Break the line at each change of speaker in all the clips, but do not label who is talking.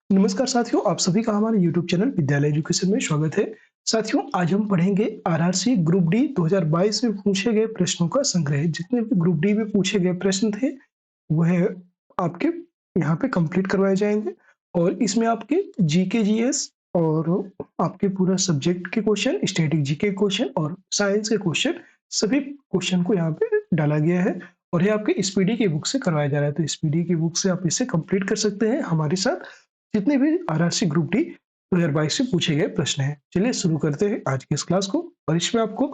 नमस्कार साथियों, आप सभी का हमारे यूट्यूब चैनल विद्यालय एजुकेशन में स्वागत है। साथियों, आज हम पढ़ेंगे आरआरसी ग्रुप डी 2022 में पूछे गए प्रश्नों का संग्रह। जितने भी ग्रुप डी में पूछे गए प्रश्न थे, वह आपके यहाँ पे कंप्लीट करवाए जाएंगे और इसमें आपके जीके जीएस और आपके पूरा सब्जेक्ट के क्वेश्चन, स्टैटिक जीके क्वेश्चन और साइंस के क्वेश्चन, सभी क्वेश्चन को यहाँ पे डाला गया है और ये आपके स्पीडी की बुक से करवाया जा रहा है। तो स्पीडी की बुक से आप इसे कंप्लीट कर सकते हैं हमारे साथ। जितने भी आरआरसी ग्रुप डी 2022 से पूछे गए प्रश्न हैं। चलिए शुरू करते हैं आज की इस क्लास को और इसमें आपको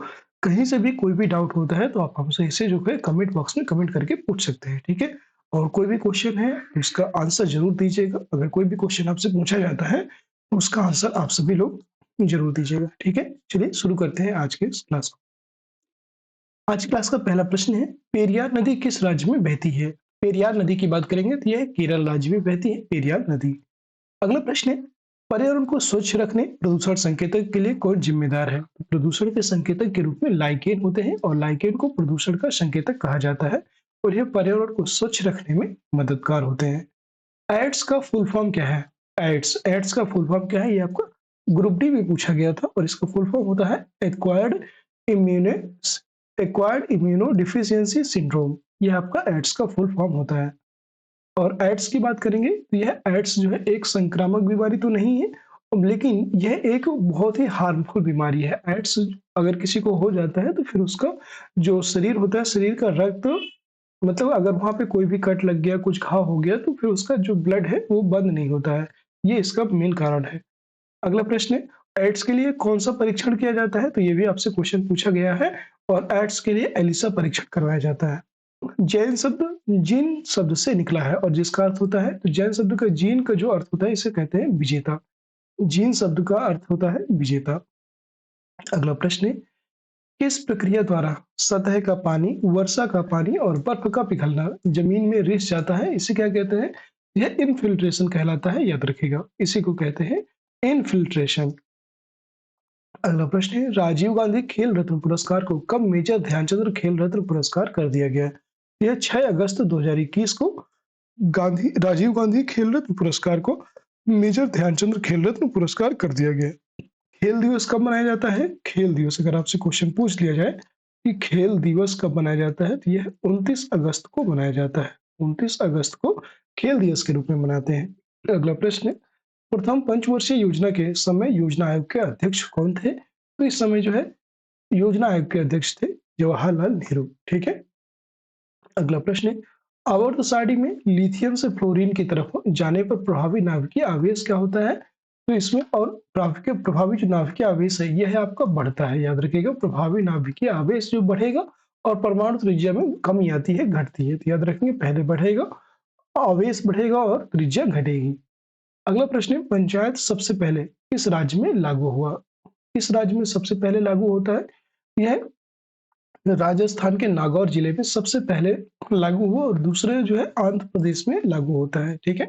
कहीं से भी कोई भी डाउट होता है तो आप हमसे इसे जो है कमेंट बॉक्स में कमेंट करके पूछ सकते हैं, ठीक है? और कोई भी क्वेश्चन है तो उसका आंसर ज़रूर दीजिएगा। अगर कोई भी क्वेश्चन आपसे पूछा जाता है तो उसका आंसर आप सभी लोग ज़रूर दीजिएगा, ठीक है? चलिए शुरू करते हैं आज की इस क्लास को। आज की क्लास का पहला प्रश्न है, पेरियार नदी किस राज्य में बहती है? पेरियार नदी की बात करेंगे तो यह केरल राज्य में बहती है, पेरियार नदी। अगला प्रश्न है, पर्यावरण को स्वच्छ रखने प्रदूषण संकेतक के लिए कौन जिम्मेदार है? प्रदूषण के संकेतक के रूप में लाइकेन होते हैं और लाइकेन को प्रदूषण का संकेतक कहा जाता है और यह पर्यावरण को स्वच्छ रखने में मददगार होते हैं। एड्स का फुल फॉर्म क्या है? एड्स एड्स का फुल फॉर्म क्या है? ये आपका ग्रुप डी में पूछा गया था और इसका फुल फॉर्म होता है इम्यूने एक्वायर्ड इम्यूनो डिफिशियंसी सिंड्रोम। यह आपका एड्स का फुल फॉर्म होता है। और एड्स की बात करेंगे तो यह एड्स जो है एक संक्रामक बीमारी तो नहीं है, लेकिन यह एक बहुत ही हार्मफुल बीमारी है। एड्स अगर किसी को हो जाता है तो फिर उसका जो शरीर होता है, शरीर का रक्त, मतलब अगर वहाँ पे कोई भी कट लग गया, कुछ घाव हो गया तो फिर उसका जो ब्लड है वो बंद नहीं होता है। ये इसका मेन कारण है। अगला प्रश्न है, एड्स के लिए कौन-सा परीक्षण किया जाता है? तो ये भी आपसे क्वेश्चन पूछा गया है और एड्स के लिए एलिसा परीक्षण करवाया जाता है। जैन शब्द जीन शब्द से निकला है और जिसका अर्थ होता है, तो जैन शब्द का जीन का जो अर्थ होता है इसे कहते हैं विजेता। जीन शब्द का अर्थ होता है विजेता। अगला प्रश्न है, किस प्रक्रिया द्वारा सतह का पानी, वर्षा का पानी और बर्फ का पिघलना जमीन में रिस जाता है? इसे क्या कहते हैं? यह इनफिल्ट्रेशन कहलाता है, याद रखिएगा। इसी को कहते हैं इनफिल्ट्रेशन। अगला प्रश्न है, राजीव गांधी खेल रत्न पुरस्कार को कब मेजर ध्यानचंद्र खेल रत्न पुरस्कार कर दिया गया? यह 6 अगस्त 2021 को राजीव गांधी खेल रत्न पुरस्कार को मेजर ध्यानचंद्र खेल रत्न पुरस्कार कर दिया गया। खेल दिवस कब मनाया जाता है? खेल दिवस, अगर आपसे क्वेश्चन पूछ लिया जाए कि खेल दिवस कब मनाया जाता है, तो यह 29 अगस्त को मनाया जाता है। 29 अगस्त को खेल दिवस के रूप में मनाते हैं। अगला प्रश्न है, प्रथम पंचवर्षीय योजना के समय योजना आयोग के अध्यक्ष कौन थे? तो इस समय जो है योजना आयोग के अध्यक्ष थे जवाहरलाल नेहरू, ठीक है? अगला प्रश्न है, आवर्त सारणी में लिथियम से फ्लोरीन की तरफ जाने पर प्रभावी नाभिकीय आवेश क्या होता है? तो इसमें और प्रभावी जो नाभिकीय आवेश है यह है आपका बढ़ता है, याद रखिएगा। प्रभावी नाभिकीय आवेश जो बढ़ेगा और परमाणु त्रिज्या में कमी आती है, घटती है, तो याद रखेंगे पहले बढ़ेगा, आवेश बढ़ेगा और त्रिज्या घटेगी। अगला प्रश्न है, पंचायत सबसे पहले किस राज्य में लागू हुआ? किस राज्य में सबसे पहले लागू होता है? यह राजस्थान के नागौर जिले में सबसे पहले लागू हुआ और दूसरे जो है आंध्र प्रदेश में लागू होता है, ठीक है?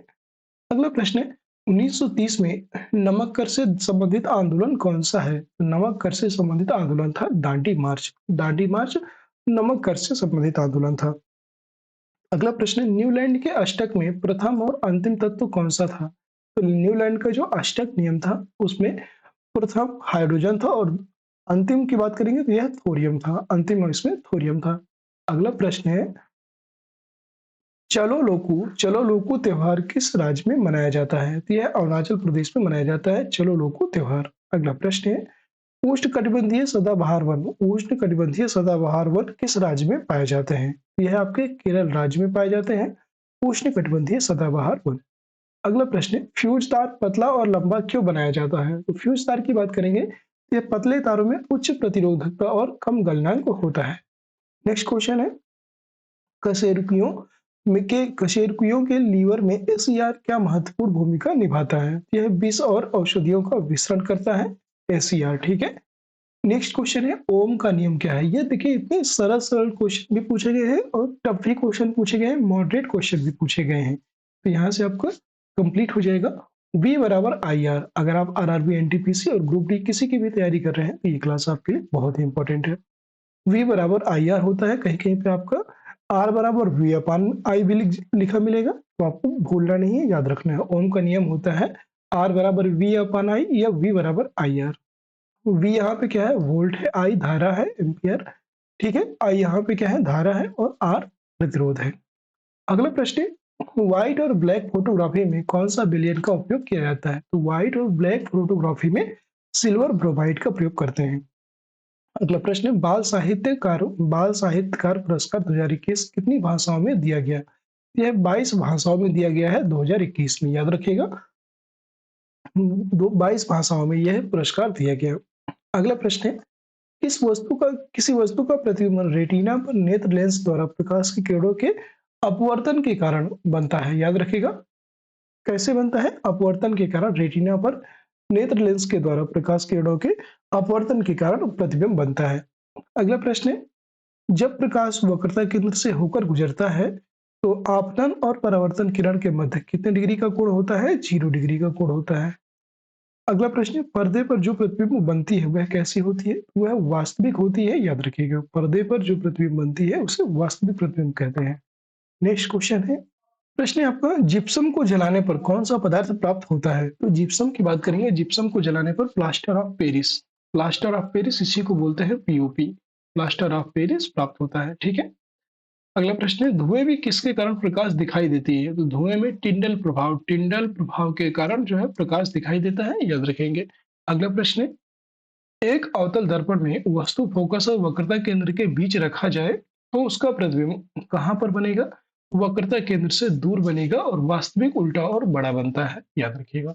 अगला प्रश्न है, 1930 में नमक कर से संबंधित आंदोलन कौन सा है? तो नमक कर से संबंधित आंदोलन था दांडी मार्च। दांडी मार्च नमक कर से संबंधित आंदोलन था। अगला प्रश्न है, न्यूलैंड के अष्टक में प्रथम और अंतिम तत्व कौन सा था? तो न्यूलैंड का जो अष्टक नियम था उसमें प्रथम हाइड्रोजन था और अंतिम की बात करेंगे तो यह थोरियम था। अंतिम और इसमें थोरियम था। अगला प्रश्न है, चलो लोकू त्योहार किस राज्य में मनाया जाता है? तो यह अरुणाचल प्रदेश में मनाया जाता है चलो लोकू त्योहार। अगला प्रश्न है, उष्ण कटिबंधीय सदाबहार वन किस राज्य में पाए जाते हैं? यह आपके केरल राज्य में पाए जाते हैं उष्ण कटिबंधीय सदाबहार वन। अगला प्रश्न है, फ्यूज तार पतला और लंबा क्यों बनाया जाता है? तो फ्यूज तार की बात करेंगे तो यह पतले तारों में उच्च प्रतिरोधकता और कम गलनांक होता है। नेक्स्ट क्वेश्चन है, कशेरुकियों के लीवर में एसीआर क्या महत्वपूर्ण भूमिका निभाता है? यह विष और औषधियों का मिश्रण करता है, एसीआर, ठीक है? नेक्स्ट क्वेश्चन है, ओम का नियम क्या है? ये देखिए इतने सरल सरल क्वेश्चन भी पूछे गए हैं और टफ भी क्वेश्चन पूछे गए हैं, मॉडरेट क्वेश्चन भी पूछे गए हैं। तो यहाँ से आपका कंप्लीट हो जाएगा। V बराबर आई आर। अगर आप आरआरबी, एनटीपीसी और ग्रुप डी किसी की भी तैयारी कर रहे हैं तो ये क्लास आपके लिए बहुत ही इंपॉर्टेंट है। V बराबर आई आर होता है, कहीं कहीं पे आपका R बराबर V अपान आई भी लिखा मिलेगा, तो आपको भूलना नहीं है, याद रखना है। ओम का नियम होता है R बराबर V अपॉन I या V बराबर IR। V यहाँ पे क्या है? वोल्ट है, I धारा है, एम्पियर, ठीक है? I यहाँ पे क्या है? धारा है और R प्रतिरोध है। अगला प्रश्न है, व्हाइट और ब्लैक फोटोग्राफी में कौन सा विलयन का उपयोग किया जाता है? तो व्हाइट और ब्लैक फोटोग्राफी में सिल्वर ब्रोमाइड का प्रयोग करते हैं। अगला प्रश्न है, बाल साहित्यकार पुरस्कार 2021 कितनी भाषाओं में दिया गया? यह 22 भाषाओं में दिया गया है 2021 में, याद रखिएगा। 22 भाषाओं में यह पुरस्कार दिया गया। अगला प्रश्न है, किसी वस्तु का प्रतिबिंब रेटिना पर नेत्र लेंस द्वारा प्रकाश की किरणों के अपवर्तन के कारण बनता है, याद रखिएगा। कैसे बनता है? अपवर्तन के कारण रेटिना पर नेत्र लेंस के द्वारा प्रकाश किरणों के अपवर्तन के कारण प्रतिबिंब बनता है। अगला प्रश्न है, जब प्रकाश वक्रता केंद्र से होकर गुजरता है तो आपतन और परावर्तन किरण के मध्य कितने डिग्री का कोण होता है? 0 डिग्री का कोण होता है। अगला प्रश्न है, पर्दे पर जो प्रतिबिंब बनती है वह कैसी होती है? वह वास्तविक होती है, याद रखिएगा। पर्दे पर जो प्रतिबिंब बनती है उसे वास्तविक प्रतिबिंब कहते हैं। नेक्स्ट क्वेश्चन है, प्रश्न है आपका, जिप्सम को जलाने पर कौन सा पदार्थ प्राप्त होता है? तो जिप्सम की बात करेंगे। जिप्सम को जलाने पर प्लास्टर ऑफ पेरिस इसी को बोलते हैं पीओपी, प्लास्टर ऑफ पेरिस प्राप्त होता है, ठीक है। अगला प्रश्न है, धुएं भी किसके कारण प्रकाश दिखाई देती है? तो धुएं में टिंडल प्रभाव के कारण जो है प्रकाश दिखाई देता है, याद रखेंगे। अगला प्रश्न है, एक अवतल दर्पण में वस्तु फोकस और वक्रता केंद्र के बीच रखा जाए तो उसका प्रतिबिंब कहाँ पर बनेगा? वक्रता केंद्र से दूर बनेगा और वास्तविक उल्टा और बड़ा बनता है, याद रखिएगा।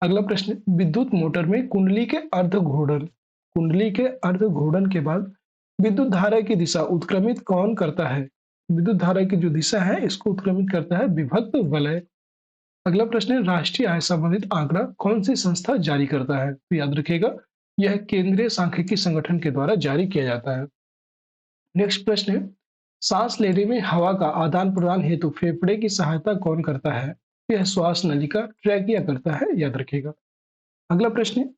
अगला प्रश्न है, विद्युत मोटर में कुंडली के अर्ध घूर्णन के बाद विद्युत धारा की दिशा उत्क्रमित कौन करता है? विद्युत धारा की जो दिशा है इसको उत्क्रमित करता है विभक्त वलय। अगला प्रश्न है, राष्ट्रीय आय संबंधित आंकड़ा कौन सी संस्था जारी करता है? तो याद रखिएगा, यह केंद्रीय सांख्यिकी संगठन के द्वारा जारी किया जाता है। नेक्स्ट प्रश्न है, सांस लेने में हवा का आदान प्रदान हेतु फेफड़े की सहायता कौन करता है? यह श्वास नलिका ट्रैकिया करता है, याद रखिएगा। अगला प्रश्न है,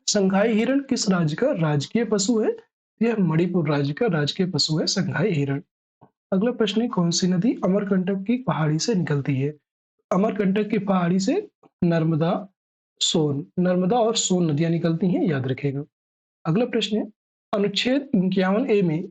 संघाई हिरण किस राज्य का राजकीय पशु है? यह मणिपुर राज्य का राजकीय पशु है संघाई हिरण। अगला प्रश्न है, कौन सी नदी अमरकंटक की पहाड़ी से निकलती है? अमरकंटक की पहाड़ी से नर्मदा और सोन नदियां निकलती हैं, याद रखेगा। अगला प्रश्न है, अनुच्छेद 51A में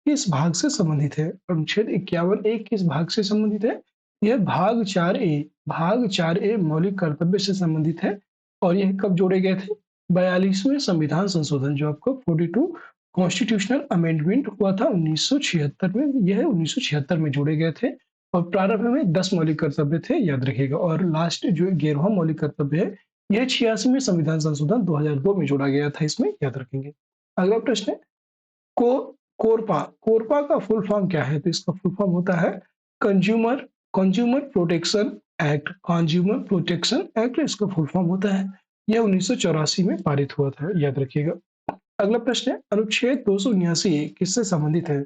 किस भाग से संबंधित है? अनुच्छेद 51A किस भाग से संबंधित है? यह भाग 4A मौलिक कर्तव्य से संबंधित है और यह कब जोड़े गए थे? 42वें संविधान संशोधन, जो आपको 42 कॉन्स्टिट्यूशनल अमेंडमेंट हुआ था 1976 में, यह 1976 में जोड़े गए थे और प्रारंभ में 10 मौलिक कर्तव्य थे, याद रखिएगा। और लास्ट जो 11वां मौलिक कर्तव्य है यह 86वें संविधान संशोधन 2002 में जोड़ा गया था, इसमें याद रखेंगे। अगला प्रश्न है, कोरपा का फुल फॉर्म क्या है? तो इसका फुल फॉर्म होता है कंज्यूमर कंज्यूमर प्रोटेक्शन एक्ट, इसका फुल फॉर्म होता है। यह 1984 में पारित हुआ था, याद रखिएगा। अगला प्रश्न है, अनुच्छेद 279 किससे संबंधित है?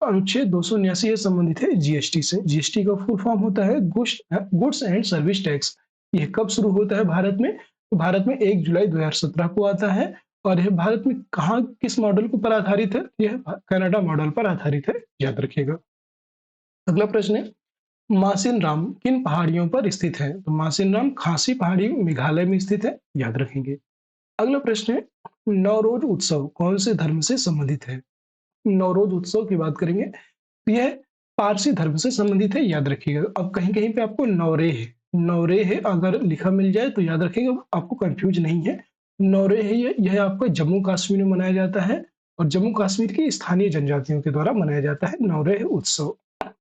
अनुच्छेद 279 संबंधित है जीएसटी से। जीएसटी का फुल फॉर्म होता है गुड्स एंड सर्विस टैक्स। यह कब शुरू होता है भारत में? तो भारत में 1 जुलाई 2017 को आता है और यह भारत में कहाँ किस मॉडल के ऊपर आधारित है? यह कनाडा मॉडल पर आधारित है, याद रखिएगा। अगला प्रश्न है, मासिन राम किन पहाड़ियों पर स्थित है? तो मासिन राम खासी पहाड़ी मेघालय में स्थित है, याद रखेंगे। अगला प्रश्न है, नवरोज उत्सव कौन से धर्म से संबंधित है? नवरोज उत्सव की बात करेंगे तो यह पारसी धर्म से संबंधित है, याद रखिएगा। अब कहीं कहीं पे आपको नवरे है अगर लिखा मिल जाए तो याद रखिएगा, आपको कंफ्यूज नहीं है। नवरे है यह आपका जम्मू कश्मीर में मनाया जाता है और जम्मू कश्मीर की स्थानीय जनजातियों के द्वारा मनाया जाता है नवरेह उत्सव।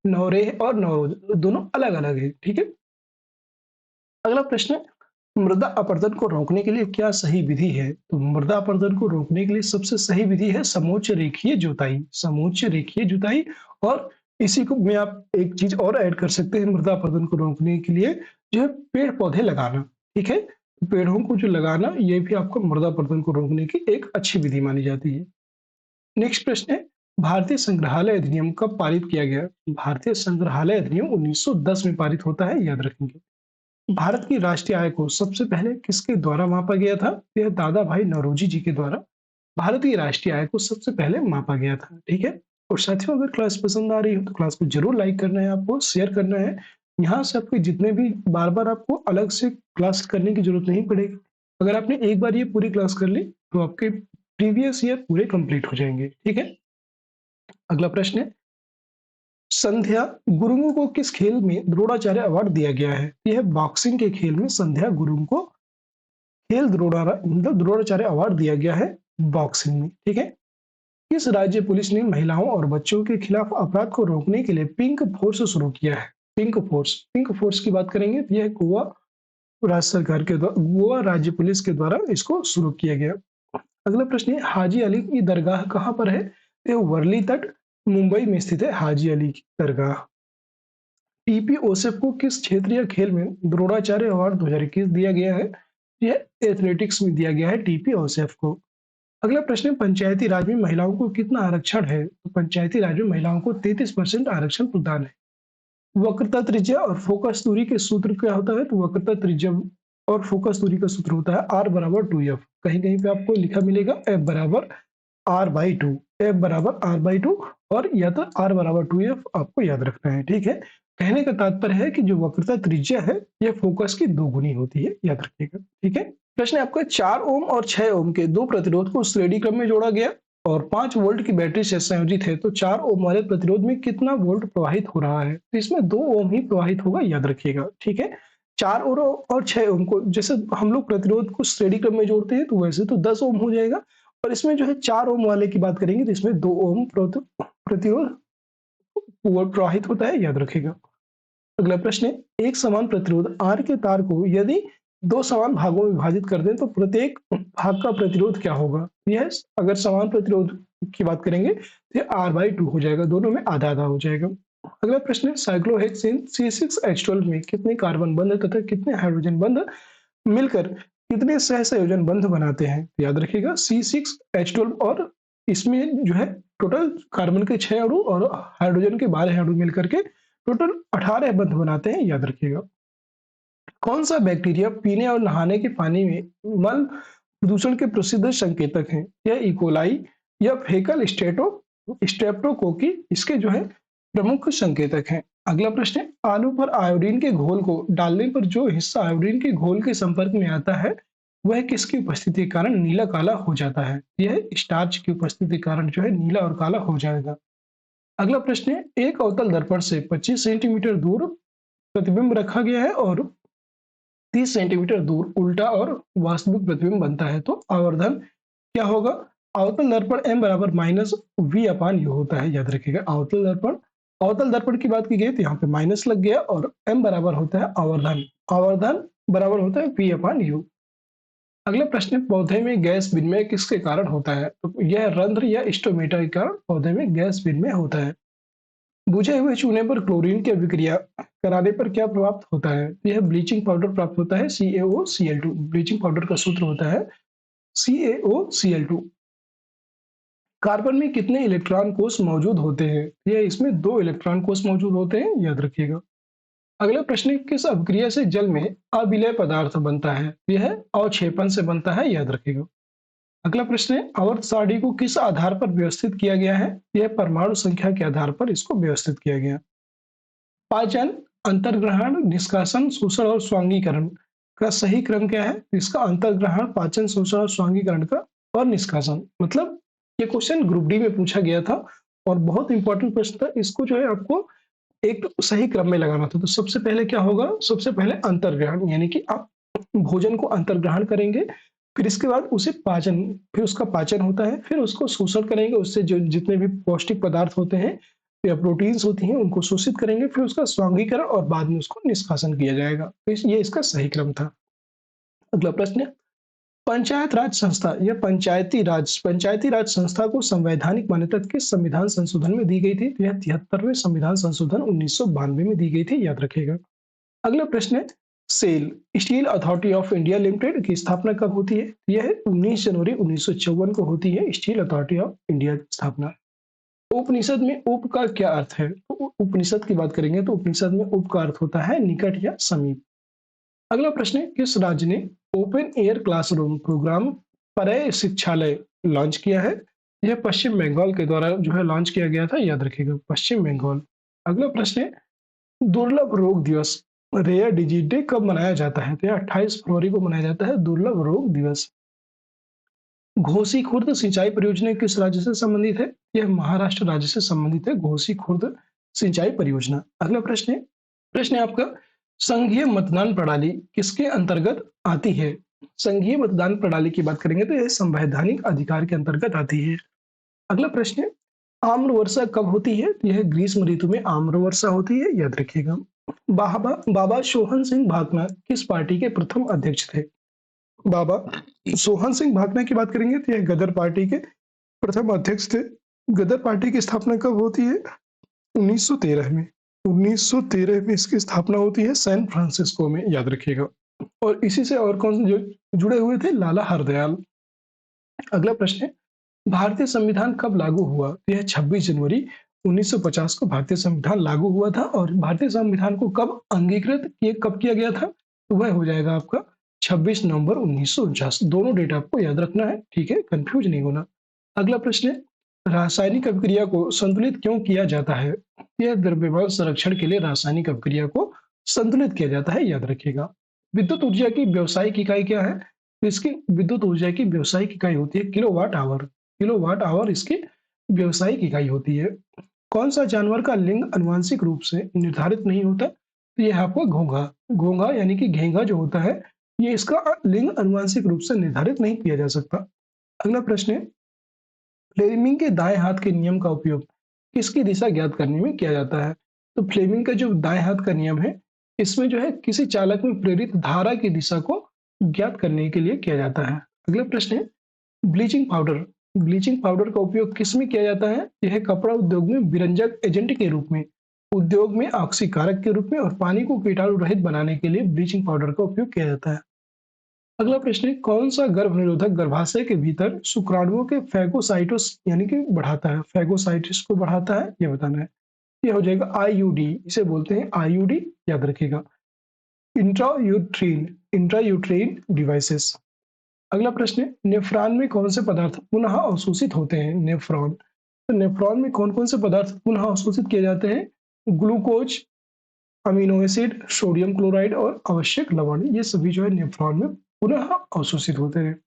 नवरेह और नवरोज दोनों अलग अलग है, ठीक है। अगला प्रश्न है, मृदा अपरदन को रोकने के लिए क्या सही विधि है? तो मृदा अपरदन को रोकने के लिए सबसे सही विधि है समोच्च रेखीय जुताई। और इसी को में आप एक चीज और ऐड कर सकते हैं मृदा अपरदन को रोकने के लिए, जो है पेड़ पौधे लगाना, ठीक है। पेड़ों को जो लगाना ये भी आपको मृदा अपरदन को रोकने की एक अच्छी विधि मानी जाती है। नेक्स्ट प्रश्न है, भारतीय संग्रहालय अधिनियम कब पारित किया गया? भारतीय संग्रहालय अधिनियम 1910 में पारित होता है, याद रखेंगे। भारत की राष्ट्रीय आय को सबसे पहले किसके द्वारा मापा गया था? यह दादा भाई नौरोजी जी के द्वारा भारत की राष्ट्रीय आय को सबसे पहले मापा गया था, ठीक है। और साथियों, अगर क्लास पसंद आ रही हो तो क्लास को जरूर लाइक करना है, आपको शेयर करना है। यहाँ से आपके जितने भी बार-बार आपको अलग से क्लास करने की ज़रूरत नहीं पड़ेगी। अगर आपने एक बार ये पूरी क्लास कर ली, तो आपके प्रीवियस ईयर पूरे कंप्लीट हो जाएँगे, ठीक है? अगला प्रश्न है, संध्या गुरुंग को किस खेल में द्रोणाचार्य अवार्ड दिया गया है? यह बॉक्सिंग के खेल में संध्या गुरुंग को खेल द्रोणाचार्य अवार्ड दिया गया है बॉक्सिंग में, ठीक है? किस राज्य पुलिस ने महिलाओं और बच्चों के खिलाफ अपराध को रोकने के लिए पिंक फोर्स शुरू किया है? पिंक फोर्स की बात करेंगे तो यह गोवा राज्य सरकार के द्वारा, गोवा राज्य पुलिस के द्वारा इसको शुरू किया गया। अगला प्रश्न है, हाजी अली की दरगाह कहाँ पर है? यह वर्ली तट मुंबई में स्थित है हाजी अली की दरगाह। टीपी ओसेफ को किस क्षेत्रीय खेल में द्रोणाचार्य अवार्ड 2021 दिया गया है? यह एथलेटिक्स में दिया गया है टीपी ओसेफ को। अगला प्रश्न है, पंचायती राज में महिलाओं को कितना आरक्षण है? तो पंचायती राज में महिलाओं को 33% आरक्षण प्रदान है। वक्रता त्रिज्या और फोकस दूरी के सूत्र क्या होता है? तो वक्रता त्रिज्या और फोकस दूरी का सूत्र होता है R बराबर 2F। कहीं कहीं पे आपको लिखा मिलेगा F बराबर R/2, F बराबर R/2 और या तो R बराबर 2F आपको याद रखना है, ठीक है? कहने का तात्पर्य है कि जो वक्रता त्रिज्या है यह फोकस की दोगुनी होती है, याद रखिएगा, ठीक है? प्रश्न है आपका, 4 ओम और 6 ओम के दो प्रतिरोध को श्रेणी क्रम में जोड़ा गया और 5 वोल्ट की बैटरी से संयोजित है, तो 4 ओम वाले प्रतिरोध में कितना वोल्ट प्रवाहित हो रहा है? तो इसमें 2 ओम ही प्रवाहित होगा, याद रखिएगा, ठीक है? 4 और 6 ओम को जैसे हम लोग प्रतिरोध को श्रेणी क्रम में जोड़ते हैं तो वैसे तो 10 ओम हो जाएगा, और इसमें जो है 4 ओम वाले की बात करेंगे तो इसमें 2 ओम प्रतिरोध वो प्रवाहित होता है, याद रखिएगा। अगला प्रश्न है, एक समान प्रतिरोध R के तार को यदि दो समान भागों में विभाजित कर दें तो प्रत्येक भाग का प्रतिरोध क्या होगा? यह अगर समान प्रतिरोध की बात करेंगे तो यह R/2 हो जाएगा, दोनों में आधा आधा हो जाएगा। अगला प्रश्न है, साइक्लोहेक्सेन C6H12 में कितने कार्बन बंध तथा कितने हाइड्रोजन बंध मिलकर कितने सहसंयोजन बंध बनाते हैं? याद रखिएगा C6H12, और इसमें जो है टोटल कार्बन के 6 अणु और हाइड्रोजन के 12 अणु मिलकर के टोटल 18 बंध बनाते हैं, याद रखिएगा। कौन सा बैक्टीरिया पीने और नहाने के पानी में मल प्रदूषण के प्रसिद्ध संकेतक हैं? यह इकोलाई या फेकल स्ट्रेप्टोकोकी इसके जो है प्रमुख संकेतक हैं। अगला प्रश्न है, आलू पर आयोडीन के घोल को डालने पर जो हिस्सा आयोडीन के घोल के संपर्क में आता है वह किसकी उपस्थिति के कारण नीला काला हो जाता है? यह स्टार्च की उपस्थिति के कारण जो है नीला और काला हो जाएगा। अगला प्रश्न है, एक अवतल दर्पण से 25 सेंटीमीटर दूर प्रतिबिंब रखा गया है और 30 सेंटीमीटर दूर उल्टा और वास्तविक प्रतिबिंब बनता है, तो आवर्धन क्या होगा? अवतल दर्पण m बराबर माइनस v/u होता है, याद रखिएगा। अवतल दर्पण की बात की गई तो यहाँ पे माइनस लग गया और m बराबर होता है आवर्धन बराबर होता है v/u। अगला प्रश्न, पौधे में गैस विनिमय किसके कारण होता है? तो यह रंध्र या स्टोमेटा के कारण पौधे में गैस विनिमय होता है। बुझे हुए चूने पर क्लोरीन की अभिक्रिया कराने पर क्या प्राप्त होता है? यह ब्लीचिंग पाउडर प्राप्त होता है CaOCl2। ब्लीचिंग पाउडर का सूत्र होता है CaOCl2। कार्बन में कितने इलेक्ट्रॉन कोष मौजूद होते हैं? यह इसमें 2 इलेक्ट्रॉन कोष मौजूद होते हैं, याद रखिएगा। अगला प्रश्न, किस अभिक्रिया से जल में अविलय पदार्थ बनता है? यह अवक्षेपण से बनता है, याद रखिएगा। अगला प्रश्न है, आवर्त सारणी को किस आधार पर व्यवस्थित किया गया है? यह परमाणु संख्या के आधार पर इसको व्यवस्थित किया गया। पाचन, अंतर्ग्रहण, निष्कासन, शोषण और स्वांगीकरण का सही क्रम क्या है? इसका अंतर्ग्रहण, पाचन, शोषण और स्वांगीकरण का और निष्कासन। मतलब ये क्वेश्चन ग्रुप डी में पूछा गया था और बहुत इंपॉर्टेंट प्रश्न था। इसको जो है आपको एक सही क्रम में लगाना था। तो सबसे पहले क्या होगा? सबसे पहले अंतर्ग्रहण, यानी कि आप भोजन को अंतर्ग्रहण करेंगे, फिर इसके बाद उसे पाचन, फिर उसका पाचन होता है, फिर उसको शोषण करेंगे, उससे जो जितने भी पौष्टिक पदार्थ होते हैं या प्रोटीन्स होती हैं उनको शोषित करेंगे, फिर उसका स्वांगीकरण और बाद में उसको निष्कासन किया जाएगा। तो ये इसका सही क्रम था। अगला प्रश्न, पंचायत राज संस्था या पंचायती राज संस्था को संवैधानिक मान्यता किस संविधान संशोधन में दी गई थी? तो यह 73वें संविधान संशोधन 1992 में दी गई थी, याद रखिएगा। अगला प्रश्न है, SAIL Steel Authority of India Limited की स्थापना कब होती है? यह 19 जनवरी 1954 को होती है स्टील अथॉरिटी ऑफ इंडिया की स्थापना। उपनिषद में उप का क्या अर्थ है? तो उपनिषद की बात करेंगे तो उपनिषद में उप का अर्थ होता है निकट या समीप। अगला प्रश्न है, किस राज्य ने ओपन एयर क्लासरूम प्रोग्राम परय शिक्षालय लॉन्च किया है? यह पश्चिम बंगाल के द्वारा जो है लॉन्च किया गया था, याद रखिएगा, पश्चिम बंगाल। अगला प्रश्न है, दुर्लभ रोग दिवस रेयर डिजीज डे कब मनाया जाता है? तो यह 28 फरवरी को मनाया जाता है दुर्लभ रोग दिवस। घोसी खुर्द सिंचाई परियोजना किस राज्य से संबंधित है? यह महाराष्ट्र राज्य से संबंधित है, घोसी खुर्द सिंचाई परियोजना। अगला प्रश्न है आपका, संघीय मतदान प्रणाली किसके अंतर्गत आती है? संघीय मतदान प्रणाली की बात करेंगे तो यह संवैधानिक अधिकार के अंतर्गत आती है। अगला प्रश्न है, आम्र वर्षा कब होती है? यह ग्रीष्म ऋतु में आम्र वर्षा होती है, याद रखिएगा। बाबा सोहन सिंह भाकना किस पार्टी के प्रथम अध्यक्ष थे? बाबा सोहन सिंह भाकना की बात करेंगे तो यह गदर पार्टी के प्रथम अध्यक्ष थे। गदर पार्टी की स्थापना कब होती है? 1913 में। 1913 में इसकी स्थापना होती है सैन फ्रांसिस्को में, याद रखिएगा। और इसी से और कौन जो जुड़े हुए थे? लाला हरदयाल। अगला प्रश्न है, भारतीय संविधान कब लागू हुआ? यह 26 जनवरी 1950 को भारतीय संविधान लागू हुआ था। और भारतीय संविधान को कब किया गया था? तो वह हो जाएगा आपका 26 नवंबर 1949। दोनों डेट आपको याद रखना है, ठीक है, कंफ्यूज नहीं होना। अगला प्रश्न है, रासायनिक अभिक्रिया को संतुलित क्यों किया जाता है? यह द्रव्यमान संरक्षण के लिए रासायनिक अभिक्रिया को संतुलित किया जाता है, याद रखिएगा। विद्युत ऊर्जा की व्यावसायिक इकाई क्या है? इसकी विद्युत ऊर्जा की व्यावसायिक इकाई होती है किलोवाट आवर। किलोवाट आवर इसकी व्यावसायिक इकाई होती है। कौन सा जानवर का लिंग आनुवंशिक रूप से निर्धारित नहीं होता? तो यह आपका घोंघा। घोंघा यानी कि घेंघा जो होता है, ये इसका लिंग आनुवंशिक रूप से निर्धारित नहीं किया जा सकता। अगला प्रश्न है, फ्लेमिंग के दाएं हाथ के नियम का उपयोग किसकी दिशा ज्ञात करने में किया जाता है? तो फ्लेमिंग का जो दाएं हाथ का नियम है, इसमें जो है किसी चालक में प्रेरित धारा की दिशा को ज्ञात करने के लिए किया जाता है। अगला प्रश्न है, ब्लीचिंग पाउडर। ब्लीचिंग पाउडर का उपयोग किस में किया जाता है? यह कपड़ा उद्योग में विरंजक एजेंट के रूप में, उद्योग में ऑक्सीकारक के रूप में और पानी को कीटाणु रहित बनाने के लिए ब्लीचिंग पाउडर का उपयोग किया जाता है। अगला प्रश्न है, कौन सा गर्भ निरोधक गर्भाशय के भीतर शुक्राणुओं के फैगोसाइटोस यानी कि बढ़ाता है, फैगोसाइटिस को बढ़ाता है, ये बताना है। ये हो जाएगा आईयूडी, इसे बोलते हैं आईयूडी, याद रखिएगा। Intrauterine devices. अगला प्रश्न है, नेफ्रॉन में कौन से पदार्थ पुनः अवशोषित होते हैं? नेफ्रॉन, तो नेफ्रॉन में कौन कौन से पदार्थ पुनः अवशोषित किए जाते हैं? Glucose, amino acid, sodium chloride और आवश्यक लवण, ये सभी जो है नेफ्रॉन में पुनः अवशोषित होते हैं।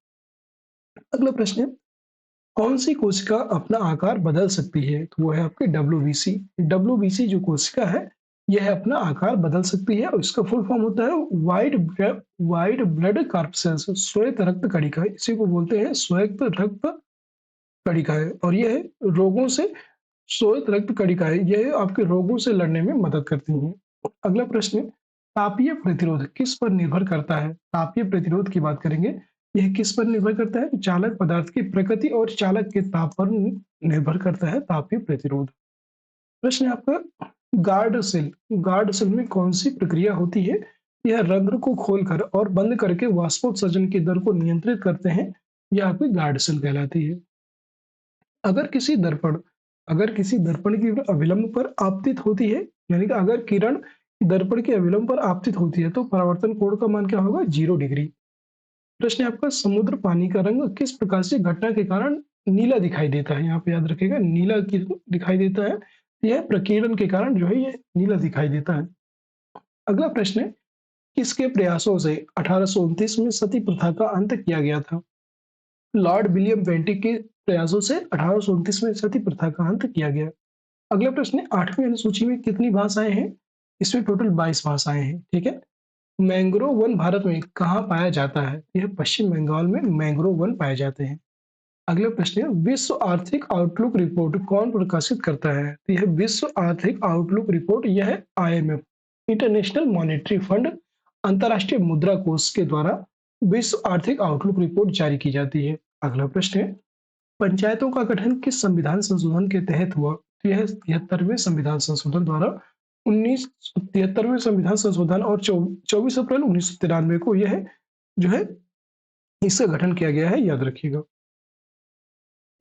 अगला प्रश्न है, कौन सी कोशिका अपना आकार बदल सकती है? तो वो है आपके डब्ल्यूबीसी। डब्ल्यूबीसी जो कोशिका है, यह अपना आकार बदल सकती है और इसका फुल फॉर्म होता है वाइट ब्लड कार्पसेल्स, श्वेत रक्त कणिका। इसी को बोलते हैं श्वेत रक्त कणिकाएं। और यह रोगों से श्वेत रक्त कणिकाएं यह आपके रोगों से लड़ने में मदद करती हैं। अगला प्रश्न है, तापीय प्रतिरोध किस पर निर्भर करता है? तापीय प्रतिरोध की बात करेंगे, यह किस पर निर्भर करता है? चालक पदार्थ की प्रकृति और चालक के ताप पर निर्भर करता है तापीय प्रतिरोध। प्रश्न है आपका, गार्ड सेल में कौन सी प्रक्रिया होती है? यह रंध्र को खोलकर और बंद करके वाष्पोत्सर्जन की दर को नियंत्रित करते हैं, यह आपकी गार्ड सेल कहलाती है। अगर किसी दर्पण की अविलंब पर आपतित होती है, यानी कि अगर किरण दर्पण के अविलंब पर आपतित होती है, तो परावर्तन कोण का मान क्या होगा? 0 डिग्री। प्रश्न है आपका, समुद्र पानी का रंग किस प्रकाशीय घटना के कारण नीला दिखाई देता है? यहाँ पे याद रखिएगा, नीला दिखाई देता है, यह प्रकीर्णन के कारण जो है ये नीला दिखाई देता है। अगला प्रश्न है, किसके प्रयासों से 1829 में सती प्रथा का अंत किया गया था? लॉर्ड विलियम बेंटिक के प्रयासों से 1829 में सती प्रथा का अंत किया गया। अगला प्रश्न है, 8वीं अनुसूची में कितनी भाषाएं हैं? इसमें टोटल 22 भाषाएं हैं, ठीक है। मैंग्रोव वन भारत में कहाँ पाया जाता है? यह पश्चिम बंगाल में मैंग्रोव वन पाए जाते हैं। अगला प्रश्न है, विश्व आर्थिक आउटलुक रिपोर्ट कौन प्रकाशित करता है? तो यह विश्व आर्थिक आउटलुक रिपोर्ट यह आईएमएफ, इंटरनेशनल मॉनेटरी फंड, अंतर्राष्ट्रीय मुद्रा कोष के द्वारा विश्व आर्थिक आउटलुक रिपोर्ट जारी की जाती है। अगला प्रश्न है, पंचायतों का गठन किस संविधान संशोधन के तहत हुआ? तो यह 73वें संविधान संशोधन द्वारा 73वें संविधान संशोधन और 24 अप्रैल 1993 को यह जो है इसका गठन किया गया है, याद रखिएगा।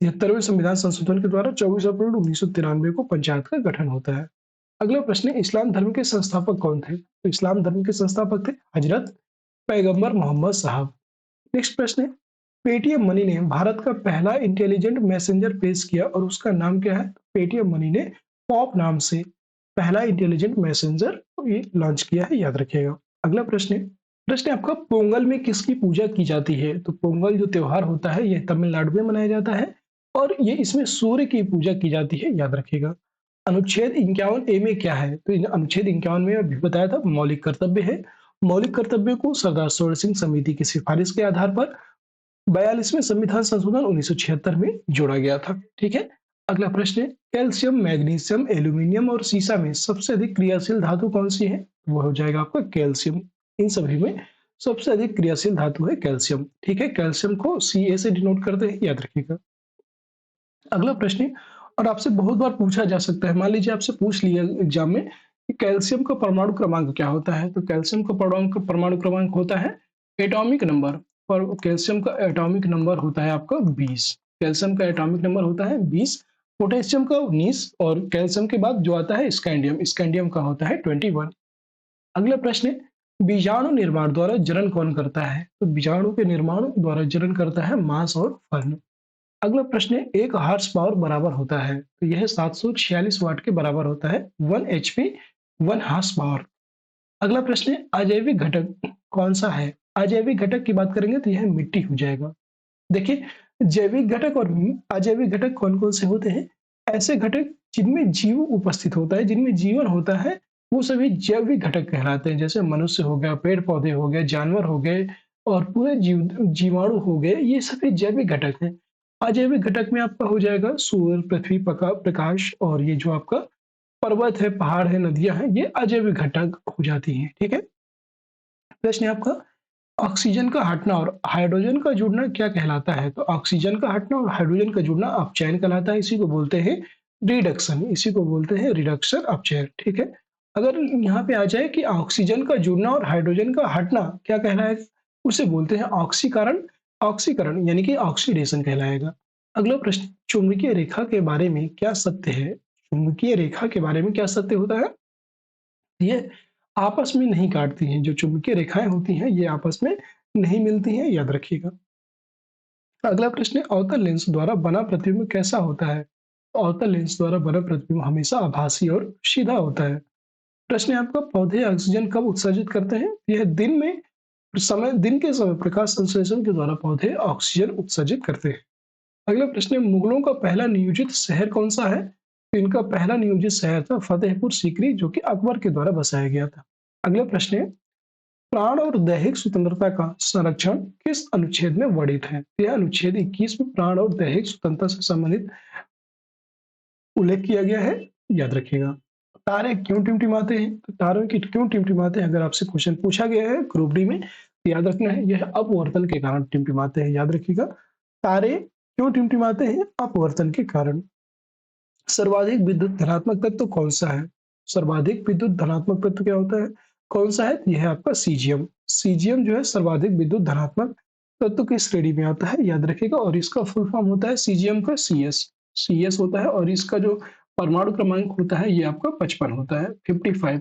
73वें संविधान संशोधन के द्वारा 24 अप्रैल 1993 को पंचायत का गठन होता है। अगला प्रश्न है, इस्लाम धर्म के संस्थापक कौन थे? तो इस्लाम धर्म के संस्थापक थे हजरत पैगंबर मोहम्मद साहब। नेक्स्ट प्रश्न है, पेटीएम मनी ने भारत का पहला इंटेलिजेंट मैसेंजर पेश किया और उसका नाम क्या है? पेटीएम मनी ने पॉप नाम से पहला इंटेलिजेंट मैसेंजर ये लॉन्च किया है, याद रखिएगा। अगला प्रश्न है आपका, पोंगल में किसकी पूजा की जाती है? तो पोंगल जो त्योहार होता है ये तमिलनाडु में मनाया जाता है और ये इसमें सूर्य की पूजा की जाती है, याद रखिएगा। अनुच्छेद 51 ए में क्या है? तो अनुच्छेद 51 में अभी बताया था मौलिक कर्तव्य है। मौलिक कर्तव्यों को सरदार सरोवर सिंह समिति की सिफारिश के आधार पर 42वें संविधान संशोधन 1976 में जोड़ा गया था। ठीक है। अगला प्रश्न है, कैल्शियम, मैग्नीशियम, एल्यूमिनियम और सीसा में सबसे अधिक क्रियाशील धातु कौन सी है? वो हो जाएगा आपका कैल्शियम। इन सभी में सबसे अधिक क्रियाशील धातु है कैल्शियम। ठीक है। कैल्शियम को Ca से डिनोट करते हैं, याद रखिएगा। अगला प्रश्न है, और आपसे बहुत बार पूछा जा सकता है, मान लीजिए आपसे पूछ लिया एग्जाम में कि कैल्शियम का परमाणु क्रमांक क्या होता है? तो कैल्शियम का परमाणु क्रमांक होता है एटॉमिक नंबर, और कैल्शियम का एटॉमिक नंबर होता है आपका 20। कैल्शियम का एटॉमिक नंबर होता है 20, पोटेशियम का 19 और कैल्शियम के बाद जो आता है स्कैंडियम, स्कैंडियम का होता है 21। अगला प्रश्न है, बीजाणु निर्माण द्वारा जनन कौन करता है? तो बीजाणु के निर्माण द्वारा जनन करता है मांस और फर्न। अगला प्रश्न है, एक हार्स पावर बराबर होता है? तो यह 746 वाट के बराबर होता है। 1 एचपी 1 हार्स पावर। अगला प्रश्न है, अजैविक घटक कौन सा है? अजैविक घटक की बात करेंगे तो यह मिट्टी हो जाएगा। देखिए, जैविक घटक और अजैविक घटक कौन कौन से होते हैं? ऐसे घटक जिनमें जीव उपस्थित होता है, जिनमें जीवन होता है, वो सभी जैविक घटक कहलाते हैं। जैसे मनुष्य हो गया, पेड़ पौधे हो गए, जानवर हो गए और पूरे जीवाणु हो गए, ये सभी जैविक घटक हैं। अजैविक घटक में आपका हो जाएगा सूर्य, पृथ्वी, प्रकाश और ये जो आपका पर्वत है, पहाड़ है, नदियां हैं, ये अजैविक घटक हो जाती हैं। ठीक है। प्रश्न है आपका, ऑक्सीजन का हटना और हाइड्रोजन का जुड़ना क्या कहलाता है? तो ऑक्सीजन का हटना और हाइड्रोजन का जुड़ना अपचयन कहलाता है। इसी को बोलते हैं रिडक्शन, इसी को बोलते हैं रिडक्शन, अपचयन। ठीक है। अगर यहाँ पे आ जाए कि ऑक्सीजन का जुड़ना और हाइड्रोजन का हटना क्या कहलाएगा, उसे बोलते हैं ऑक्सीकरण। ऑक्सीकरण यानी कि ऑक्सीडेशन कहलाएगा। अगला प्रश्न, चुंबकीय रेखा के बारे में क्या सत्य है? चुंबकीय रेखा के बारे में क्या सत्य होता है? ये आपस में नहीं काटती हैं। जो चुंबकीय रेखाएं होती हैं ये आपस में नहीं मिलती हैं, याद रखिएगा। अगला प्रश्न है, अवतल लेंस द्वारा बना प्रतिबिंब कैसा होता है? अवतल लेंस द्वारा बना प्रतिबिंब हमेशा आभासी और सीधा होता है। प्रश्न है आपका, पौधे ऑक्सीजन कब उत्सर्जित करते हैं? यह दिन के समय प्रकाश संश्लेषण के द्वारा पौधे ऑक्सीजन उत्सर्जित करते हैं। अगला प्रश्न है, मुगलों का पहला नियोजित शहर कौन सा है? तो इनका पहला नियोजित शहर था फतेहपुर सीकरी, जो कि अकबर के द्वारा बसाया गया था। अगला प्रश्न है, प्राण और दैहिक स्वतंत्रता का संरक्षण किस अनुच्छेद में वर्णित है? यह अनुच्छेद 21 में प्राण और दैहिक स्वतंत्रता से संबंधित उल्लेख किया गया है, याद रखिएगा। तारे क्यों टिमटिमाते हैं? तो तारों की क्यों टिमटिमाते हैं, अगर आपसे क्वेश्चन पूछा गया है ग्रुप डी में, तो याद रखना है यह अपवर्तन के कारण टिमटिमाते हैं, याद रखिएगा। तारे क्यों टिमटिमाते हैं? अपवर्तन के कारण। सर्वाधिक विद्युत धनात्मक तत्व कौन सा है? सर्वाधिक विद्युत धनात्मक तत्व क्या होता है, कौन सा है? यह है आपका सीजियम। सीजियम जो है सर्वाधिक विद्युत धनात्मक तत्व की श्रेणी में आता है, याद रखिएगा। और इसका फुल फॉर्म होता है सीजियम का CS होता है। और इसका जो परमाणु क्रमांक होता है ये आपका 55 होता है, 55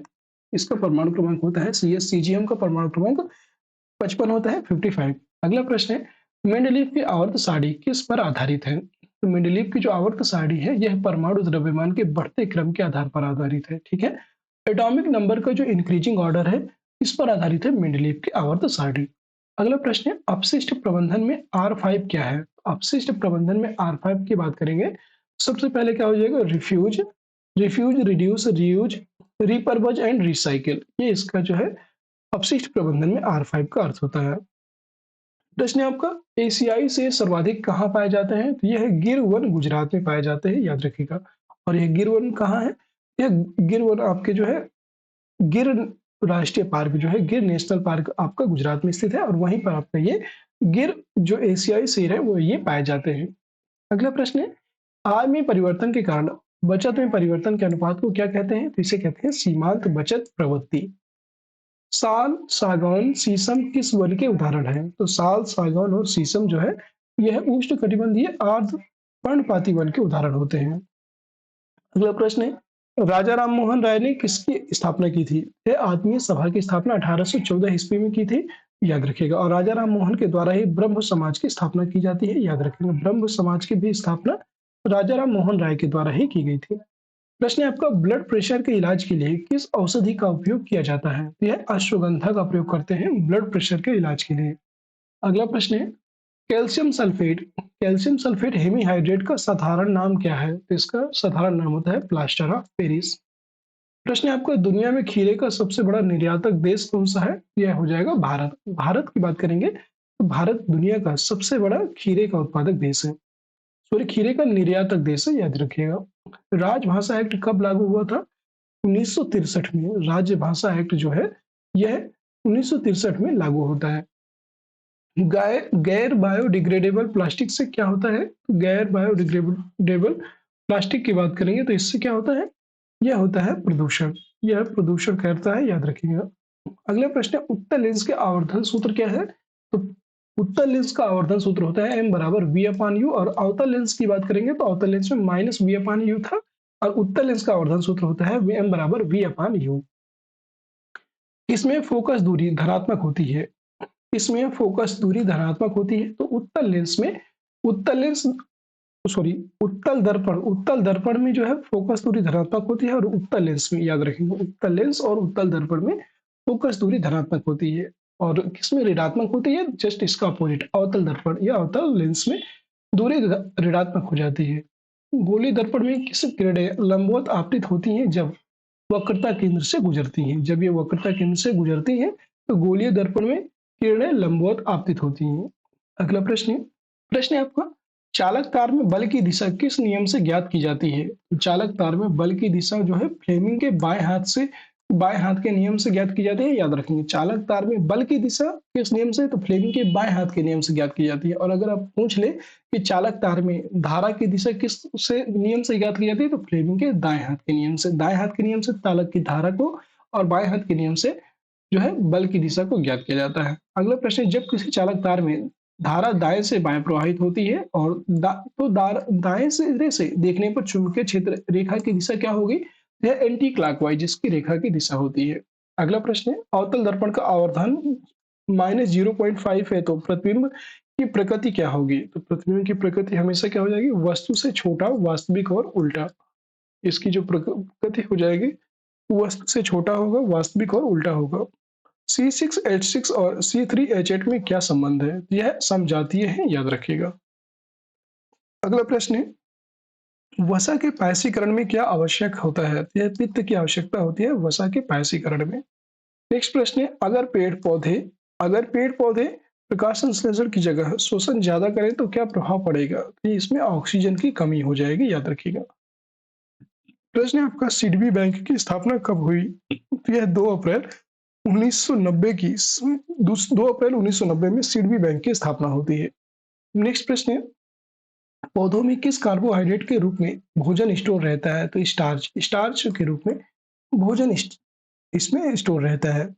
इसका परमाणु क्रमांक होता है। सीजियम का परमाणु क्रमांक 55 होता है, 55। अगला प्रश्न है, मेंडलीव की आवर्त सारणी किस पर आधारित है? तो मेंडलीव की जो आवर्त सारणी है यह परमाणु द्रव्यमान के बढ़ते क्रम के आधार पर आधारित है। ठीक है। एटॉमिक नंबर का जो इंक्रीजिंग ऑर्डर है इस पर आधारित है मेंडलीव की आवर्त सारणी। अगला प्रश्न है, अपशिष्ट प्रबंधन में R5 क्या है? अपशिष्ट प्रबंधन में R5 की बात करेंगे, सबसे पहले क्या हो जाएगा, refuse, reduce, reuse, repurpose and recycle. ये इसका जो है अपशिष्ट प्रबंधन में R5 का अर्थ होता है। प्रश्न है आपका, एशियाई से सर्वाधिक कहाँ पाए जाते हैं? तो यह है गिर वन, गुजरात में पाए जाते हैं, याद रखिएगा। और यह गिर वन कहाँ है? यह गिर वन आपके जो है गिर राष्ट्रीय पार्क जो है, गिर नेशनल पार्क आपका गुजरात में स्थित है और वहीं पर आपका ये गिर जो एशियाई शेर है वो ये पाए जाते हैं। अगला प्रश्न है, आय में परिवर्तन के कारण बचत में परिवर्तन के अनुपात को क्या कहते हैं? तो इसे कहते हैं सीमांत बचत प्रवृत्ति। साल, सागौन, शीशम किस वन के उदाहरण हैं? तो साल, सागौन और शीशम जो है यह उष्णकटिबंधीय आर्द्र पर्णपाती वन के उदाहरण होते हैं। अगला प्रश्न है, राजा राम मोहन राय ने किसकी स्थापना की थी? यह आत्मीय सभा की स्थापना 1814 ईस्वी में की थी, याद रखिएगा। और राजा राम मोहन के द्वारा ही ब्रह्म समाज की स्थापना की जाती है, याद रखिएगा। ब्रह्म समाज की भी स्थापना राजा राम मोहन राय के द्वारा ही की गई थी। प्रश्न है आपका, ब्लड प्रेशर के इलाज के लिए किस औषधि का उपयोग किया जाता है? तो यह अश्वगंधा का प्रयोग करते हैं ब्लड प्रेशर के इलाज के लिए। अगला प्रश्न है, calcium sulphate, calcium sulphate hemihydrate का साधारण नाम क्या है? तो इसका साधारण नाम होता है प्लास्टर ऑफ पेरिस। प्रश्न है आपका, दुनिया में खीरे का सबसे बड़ा निर्यातक देश कौन सा है? यह हो जाएगा भारत। भारत की बात करेंगे तो भारत दुनिया का सबसे बड़ा खीरे का उत्पादक देश है, सॉरी खीरे का निर्यातक देश है, याद रखिएगा। राजभाषा एक्ट कब लागू हुआ था? 1963 में। राजभाषा एक्ट जो है यह 1963 में लागू होता है। गैर बायोडिग्रेडेबल प्लास्टिक से क्या होता है? गैर बायोडिग्रेडेबल प्लास्टिक की बात करेंगे तो इससे क्या होता है? यह होता है प्रदूषण। यह प्रदूषण करता है, याद रखिएगा। अगला प्रश्न है, उत्तल लेंस के आवर्धन सूत्र क्या है? तो उत्तल लेंस का आवर्धन सूत्र होता है m बराबर v अपान यू, और अवतल लेंस की बात करेंगे तो अवतल लेंस में माइनस v अपान यू था, और उत्तल लेंस का आवर्धन सूत्र होता है m बराबर v अपान यू। इसमें फोकस दूरी धनात्मक होती है, इसमें फोकस दूरी धनात्मक होती है। तो उत्तल लेंस में, उत्तल लेंस सॉरी उत्तल दर्पण में जो है फोकस दूरी धनात्मक होती है, और उत्तल लेंस में, याद रखेंगे, उत्तल लेंस और उत्तल दर्पण में फोकस दूरी धनात्मक होती है। और किसमें ऋणात्मक होती है? जस्ट इसका अपोजिट, अवतल दर्पण या अवतल लेंस में दूरी ऋणात्मक हो जाती है। गोलीय दर्पण में किस किरणें लंबवत आपतित होती हैं जब वक्रता केंद्र से गुजरती हैं? जब ये वक्रता केंद्र से गुजरती हैं तो गोलीय दर्पण में किरणें लंबवत आपतित होती हैं। अगला प्रश्न है आपका, चालक तार में बल की दिशा किस नियम से ज्ञात की जाती है? तो चालक तार में बल की दिशा जो है फ्लेमिंग के बाएं हाथ के नियम से ज्ञात की जाती है, याद रखेंगे। चालक तार में बल की दिशा किस नियम से? तो फ्लेमिंग के बाएं हाथ के नियम से ज्ञात की जाती है। और अगर आप पूछ ले कि चालक तार में धारा की दिशा किस से नियम से ज्ञात की जाती है, तो फ्लेमिंग के दाएं हाथ के नियम से। दाएं हाथ के नियम से चालक की धारा को, और बाएं हाथ के नियम से जो है बल की दिशा को ज्ञात किया जाता है। अगला प्रश्न है, जब किसी चालक तार में धारा दाएं से बाएं प्रवाहित होती है और दाएं सिरे से देखने पर चुंबकीय क्षेत्र रेखा की दिशा क्या होगी? यह एंटी क्लॉकवाइज जिसकी रेखा की दिशा होती है। अगला प्रश्न है, अवतल दर्पण का आवर्धन -0.5 है तो प्रतिबिंब की प्रकृति क्या होगी? तो प्रतिबिंब की प्रकृति हमेशा क्या हो जाएगी? वस्तु से छोटा, वास्तविक और उल्टा। इसकी जो प्रकृति हो जाएगी वस्तु से छोटा होगा, वास्तविक और उल्टा होगा। C6H6 और C3H8 में क्या संबंध है? यह समजातीय है, याद रखिएगा। अगला प्रश्न है, वसा के पायसीकरण में क्या आवश्यक होता है? यह पित्त की आवश्यकता होती है वसा के पायसीकरण में। नेक्स्ट प्रश्न है, अगर पेड़ पौधे प्रकाश संश्लेषण की जगह शोषण ज्यादा करें तो क्या प्रभाव पड़ेगा? तो इसमें ऑक्सीजन की कमी हो जाएगी, याद रखिएगा। प्रश्न है आपका, सिडबी बैंक की स्थापना कब हुई? तो यह 2 अप्रैल 1990 में सिडबी बैंक की स्थापना होती है। नेक्स्ट प्रश्न है, पौधों में किस कार्बोहाइड्रेट के रूप में भोजन स्टोर रहता है? तो स्टार्च के रूप में भोजन इसमें स्टोर रहता है।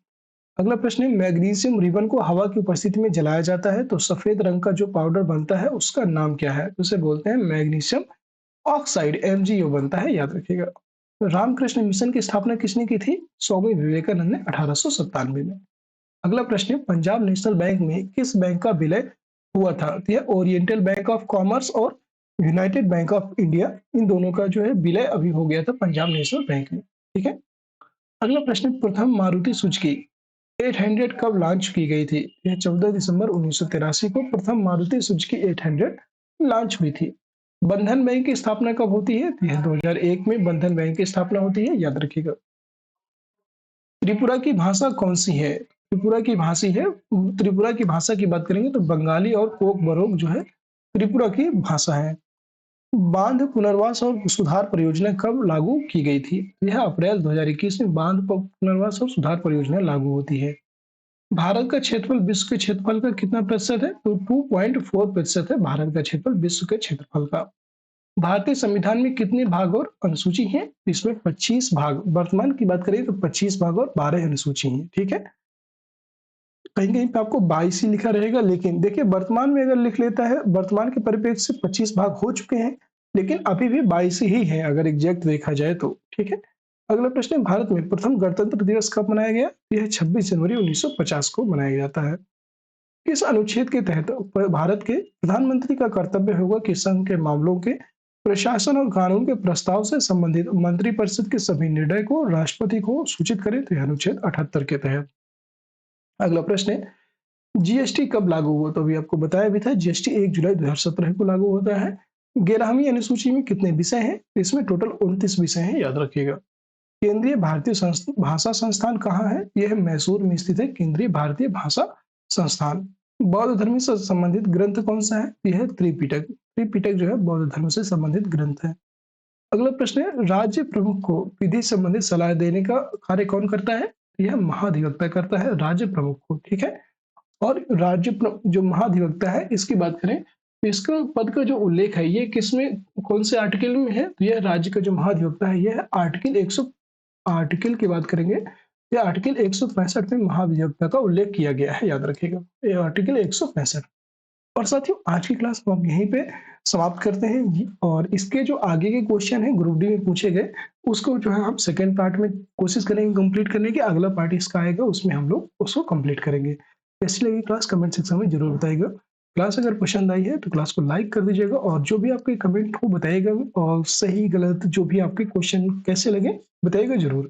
अगला प्रश्न है, मैग्नीशियम रिबन को हवा की उपस्थिति में जलाया जाता है तो सफेद रंग का जो पाउडर बनता है उसका नाम क्या है? उसे बोलते हैं मैग्नीशियम ऑक्साइड, MgO बनता है, याद रखिएगा। रामकृष्ण मिशन की स्थापना किसने की थी? स्वामी विवेकानंद ने 1897 में। अगला प्रश्न है, पंजाब नेशनल बैंक में किस बैंक का विलय हुआ था? तो यह ओरिएंटल बैंक ऑफ कॉमर्स और यूनाइटेड बैंक ऑफ इंडिया, इन दोनों का जो है विलय अभी हो गया था पंजाब नेशनल बैंक में। ठीक है। अगला प्रश्न, प्रथम मारुति सुजुकी 800 कब लॉन्च की गई थी? यह 14 दिसंबर 1983 को प्रथम मारुति सुजुकी 800 लॉन्च हुई थी। बंधन बैंक की स्थापना कब होती है? यह 2001 में बंधन बैंक की स्थापना होती है, याद रखिएगा। त्रिपुरा की भाषा कौन सी है? त्रिपुरा की भाषा की बात करेंगे तो बंगाली और कोक बरोक जो है त्रिपुरा की भाषा है। बांध पुनर्वास और सुधार परियोजना कब लागू की गई थी? यह अप्रैल 2021 में बांध पुनर्वास और सुधार परियोजना लागू होती है। भारत का क्षेत्रफल विश्व के क्षेत्रफल का कितना प्रतिशत है? तो 2.4% है भारत का क्षेत्रफल विश्व के क्षेत्रफल का। भारतीय संविधान में कितने भाग और अनुसूची हैं? इसमें 25 भाग, वर्तमान की बात करें तो 25 भाग और 12 अनुसूची हैं। ठीक है, कहीं कहीं पे आपको 22 ही लिखा रहेगा, लेकिन देखिए वर्तमान में अगर लिख लेता है, वर्तमान के परिप्रेक्ष्य से 25 भाग हो चुके हैं, लेकिन अभी भी 22 ही है अगर एग्जैक्ट देखा जाए तो। ठीक है। अगला प्रश्न है, भारत में प्रथम गणतंत्र दिवस कब मनाया गया? यह 26 जनवरी 1950 को मनाया जाता है। किस अनुच्छेद के तहत भारत के प्रधानमंत्री का कर्तव्य होगा कि संघ के मामलों के प्रशासन और कानून के प्रस्ताव से संबंधित मंत्रिपरिषद के सभी निर्णय को राष्ट्रपति को सूचित करें, तो यह अनुच्छेद 78 के तहत। अगला प्रश्न है, जीएसटी कब लागू हुआ? तो अभी आपको बताया भी था, जीएसटी 1 जुलाई 2017 को लागू होता है। 11वीं अनुसूची में कितने विषय हैं? इसमें टोटल 29 विषय हैं, याद रखिएगा। केंद्रीय भारतीय भाषा संस्थान कहाँ है? यह मैसूर में स्थित है, केंद्रीय भारतीय भाषा संस्थान। बौद्ध धर्म से संबंधित ग्रंथ कौन सा है? यह है त्रिपिटक। त्रिपिटक जो है बौद्ध धर्म से संबंधित ग्रंथ है। अगला प्रश्न है, राज्य प्रमुख को विधि संबंधित सलाह देने का कार्य कौन करता है? यह महाधिवक्ता करता है राज्य प्रमुख को, ठीक है। और जो महाधिवक्ता है, इसकी बात करें तो इसका पद का जो उल्लेख है ये किसमें, कौन से आर्टिकल में है? तो यह राज्य का जो महाधिवक्ता है यह आर्टिकल की बात करेंगे, यह आर्टिकल 165 में महाधिवक्ता का उल्लेख किया गया है, याद रखिएगा, यह आर्टिकल 165। और साथियों, आज की क्लास को हम यहीं पे समाप्त करते हैं और इसके जो आगे के क्वेश्चन हैं ग्रुप डी में पूछे गए, उसको जो है हम सेकंड पार्ट में कोशिश करेंगे कंप्लीट करने की। अगला पार्ट इसका आएगा, उसमें हम लोग उसको कंप्लीट करेंगे। कैसी लगी क्लास, कमेंट सेक्शन में जरूर बताइएगा। क्लास अगर पसंद आई है तो क्लास को लाइक कर दीजिएगा और जो भी आपके कमेंट हो बताइएगा, और सही गलत जो भी आपके क्वेश्चन कैसे लगे बताइएगा जरूर।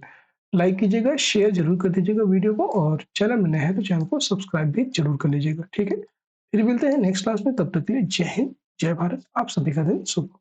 लाइक कीजिएगा, शेयर जरूर कर दीजिएगा वीडियो को, और चैनल में नए हैं तो चैनल को सब्सक्राइब भी जरूर कर लीजिएगा, ठीक है। फिर मिलते हैं नेक्स्ट क्लास में, तब तक के लिए जय हिंद, जय भारत। आप सभी का दिन शुभ हो।